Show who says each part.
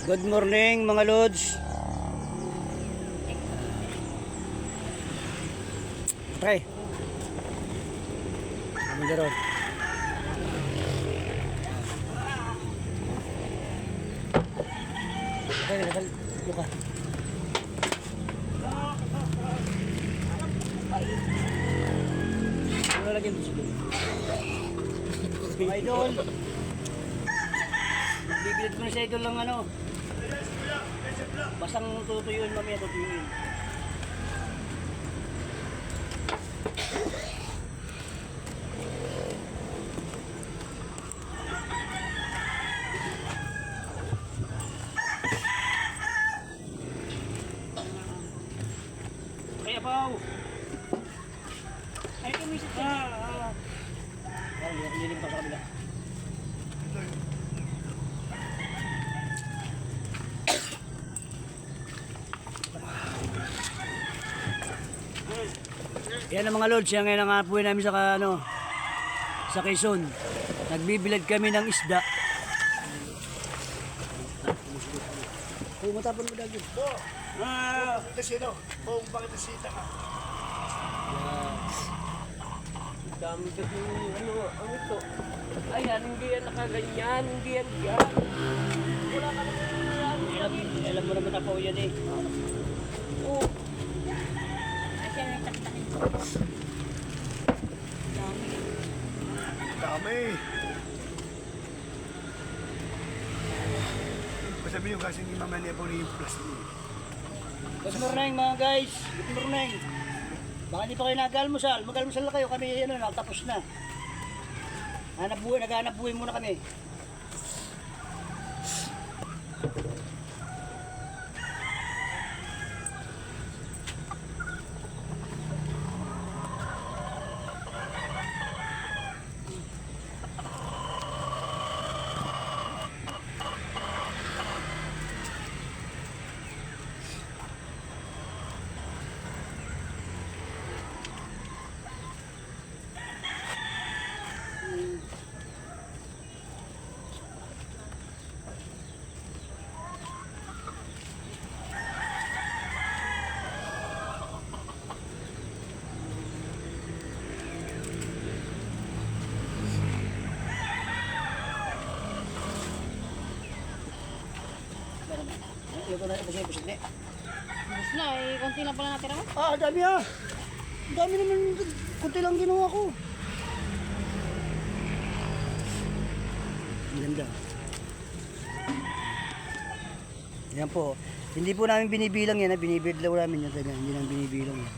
Speaker 1: Good morning mga lods. Okay. Kami daron. Okay, level. Luka. Ano lagi mo siguro? Mga idol. Bibilid ko na sa idol lang ano. Bastang tutuyuin mamaya, tutuyuin. Kaya Pao! Ay, kumisit ka! Parang hindi pa sa kabila. Yan ang mga lods, yan ngayon ang apuin namin sa sa Quezon. Nagbibilad kami ng isda. Pumunta po mo dagin.
Speaker 2: Ito sino? Kung bakit nasita ka?
Speaker 3: Dami kasi ang ito. Ayan, hindi yan nakaganyan, hindi yan yan. Wala ka naman yan.
Speaker 1: Alam mo naman ako yan eh.
Speaker 3: Oo.
Speaker 2: Dami. Masabi nyo kasi ni Mama niya po ni plastic.
Speaker 1: Good morning mga guys. Good morning. Baka hindi pa kayo nag-almusal. Mag-almusal na kayo. Kami tapos na. Naghahanap buhay muna kami. Ito na ito siya pusit ni.
Speaker 4: Bus na eh, konti lang pala natira mo.
Speaker 1: Dami ah. Dami naman. Kunti lang ginawa ko. Ang ganda. Yan po. Hindi po namin binibilang yan. Binibidlaw namin yan. Hindi namin binibilang yan.